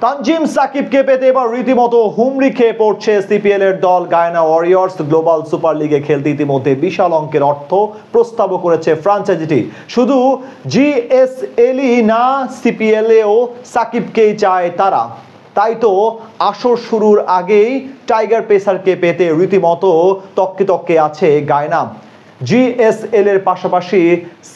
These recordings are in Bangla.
তানজিম সাকিবকে পেতে এবার রীতিমতো হুমড়ি খেয়ে পড়ছে সিপিএল এর দল গায়ানা ওয়ারিয়র্স। গ্লোবাল সুপার লিগে খেলতে ইতিমধ্যে বিশাল অঙ্কের অর্থ প্রস্তাবও করেছে ফ্র্যাঞ্চাইজিটি। শুধু জিএসএলই না, সিপিএল এও সাকিবকেই চায় তারা। তাই তো আসর শুরুর আগেই টাইগার পেসারকে পেতে রীতিমতো তককে তককে আছে গায়ানা। জিএসএল এর পাশাপাশি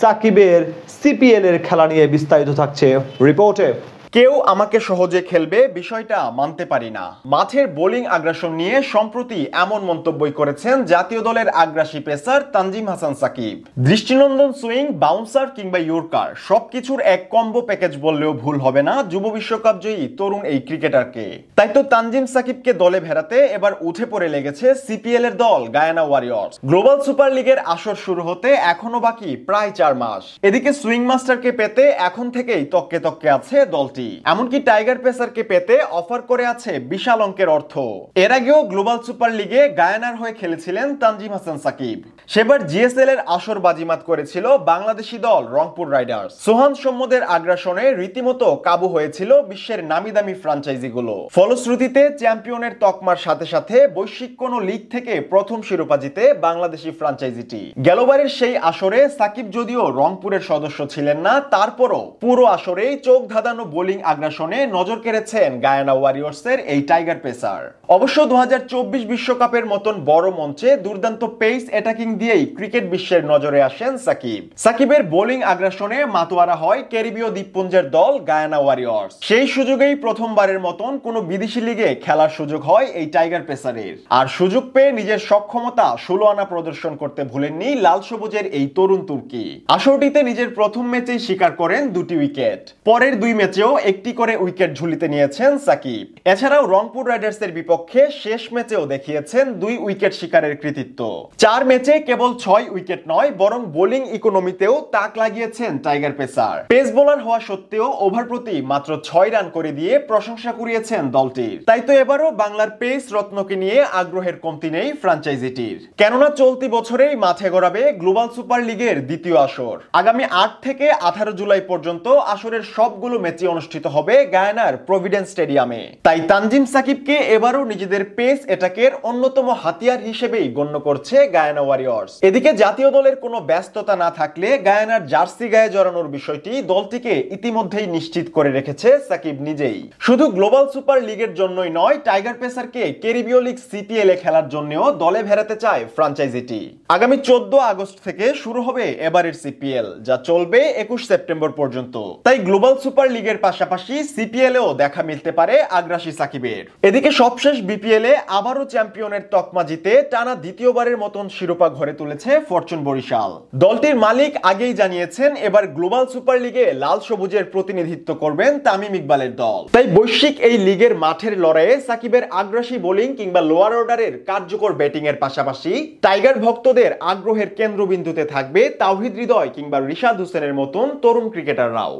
সাকিবের সিপিএল এর খেলা নিয়ে বিস্তারিত থাকছে রিপোর্টে। কেউ আমাকে সহজে খেলবে বিষয়টা মানতে পারি না। মাঠের বোলিং আগ্রাসন নিয়ে সম্প্রতি এমন মন্তব্যই করেছেন জাতীয় দলের আগ্রাসী পেসার তানজিম হাসান সাকিব। দৃষ্টিনন্দন সুইং, বাউন্সার কিংবা ইয়র্কার সবকিছুর এক কম্বো প্যাকেজ বললেও ভুল হবে না যুব বিশ্বকাপ জয়ী তরুণ এই ক্রিকেটারকে। তাই তো তানজিম সাকিবকে দলে ভেড়াতে এবার উঠে পড়ে লেগেছে সিপিএল এর দল গায়ানা ওয়ারিয়র্স। গ্লোবাল সুপার লিগের আসর শুরু হতে এখনো বাকি প্রায় 4 মাস। এদিকে সুইং মাস্টারকে পেতে এখন থেকেই তককে তককে আছে দলটি। এমনকি টাইগার পেসারকে পেতে অফার করে আছে বিশাল অঙ্কের অর্থ। এর আগেও গ্লোবাল সুপার লিগে গায়ানার হয়ে খেলেছিলেন তানজিম হাসান সাকিব। সেবার জিএসএল এর আসর বাজিমাত করেছিল বাংলাদেশি দল রংপুর রাইডার্স। সোহান সম্মদের আগ্রাসনে রীতিমতো কাবু হয়েছিল বিশ্বের নামি দামি ফ্র্যাঞ্চাইজিগুলো। ফলশ্রুতিতে চ্যাম্পিয়নের তকমার সাথে সাথে বৈশ্বিক কোন লিগ থেকে প্রথম শিরোপা জিতে বাংলাদেশি ফ্র্যাঞ্চাইজিটি। গেলবারের সেই আসরে সাকিব যদিও রংপুরের সদস্য ছিলেন না, তারপরও পুরো আসরেই চোখ ধাঁধানো বোলিং আগ্রাসনে নজর কেড়েছেন গায়ানা ওয়ারিয়র্সের এই টাইগার পেসার। অবশ্য 2024 বিশ্বকাপের মতন বড় মঞ্চে দুর্দান্ত পেস অ্যাটাকিং দিয়েই ক্রিকেট বিশ্বের নজরে আসেন সাকিব। সাকিবের বোলিং আগ্রাসনে মাতোয়ারা হয় ক্যারিবীয় দ্বীপপুঞ্জের দল গায়ানা ওয়ারিয়র্স। সেই সুযোগেই প্রথমবারের মতন কোন বিদেশি লিগে খেলার সুযোগ হয় এই টাইগার পেসারের। আর সুযোগ পেয়ে নিজের সক্ষমতা 16 আনা প্রদর্শন করতে ভুলেননি লাল সবুজের এই তরুণ তুর্কি। আসরটিতে নিজের প্রথম ম্যাচেই শিকার করেন 2টি উইকেট। পরের 2 ম্যাচেও একটি করে উইকেট ঝুলিতে নিয়েছেন সাকিব। এছাড়াও রংপুর রাইডার্সের বিপক্ষে শেষ ম্যাচেও দেখিয়েছেন 2 উইকেট শিকারের কৃতিত্ব। 4 ম্যাচে কেবল 6 উইকেট নয়, বরং বোলিং ইকোনমিতেও তাক লাগিয়েছেন টাইগার পেসার। পেস বোলার হওয়া সত্ত্বেও ওভার প্রতি মাত্র 6 রান করে দিয়ে প্রশংসা কুড়িয়েছেন দলটির। তাই তো এবারও বাংলার পেস রত্নকে নিয়ে আগ্রহের কমতি নেই ফ্র্যাঞ্চাইজিটির। কেননা চলতি বছরেই মাঠে গড়াবে গ্লোবাল সুপার লিগের দ্বিতীয় আসর। আগামী 8 থেকে 18 জুলাই পর্যন্ত আসরের সবগুলো ম্যাচই অনুষ্ঠিত হবে গায়ানার প্রভিডেন্স স্টেডিয়ামে। তাই তানজিম সাকিবকে এবারও নিজেদের পেস অ্যাটাকের অন্যতম হাতিয়ার হিসেবেই গণ্য করছে গায়ানা ওয়ারিয়র্স। এদিকে জাতীয় দলের কোনো ব্যস্ততা না থাকলে গায়ানার জার্সি গায়ে জড়ানোর বিষয়টি দলটিকে ইতিমধ্যেই নিশ্চিত করে রেখেছে সাকিব নিজেই। শুধু গ্লোবাল সুপার লিগের জন্যই নয়, টাইগার পেসারকে ক্যারিবীয় লিগ সিপিএল এ খেলার জন্যও দলে ভেড়াতে চায় ফ্র্যাঞ্চাইজিটি। আগামী 14 আগস্ট থেকে শুরু হবে এবারের সিপিএল, যা চলবে 21 সেপ্টেম্বর পর্যন্ত। তাই গ্লোবাল সুপার লিগের পাশাপাশি সিপিএল এও দেখা মিলতে পারে আগ্রাসী সাকিবের। এদিকে সবশেষ বিপিএল এ আবারও চ্যাম্পিয়নের তকমা জিতে টানা দ্বিতীয়বারের মতন শিরোপা ঘরে তুলেছে ফরচুন বরিশাল। দলটির মালিক আগেই জানিয়েছেন এবার গ্লোবাল সুপার লিগে লাল সবুজের প্রতিনিধিত্ব করবেন তামিম ইকবালের দল। তাই বৈশ্বিক এই লিগের মাঠের লড়াইয়ে সাকিবের আগ্রাসী বোলিং কিংবা লোয়ার অর্ডারের কার্যকর ব্যাটিং এর পাশাপাশি টাইগার ভক্তদের আগ্রহের কেন্দ্রবিন্দুতে থাকবে তাওহিদ হৃদয় কিংবা রিশাদ হোসেনের মতন তরুণ ক্রিকেটাররাও।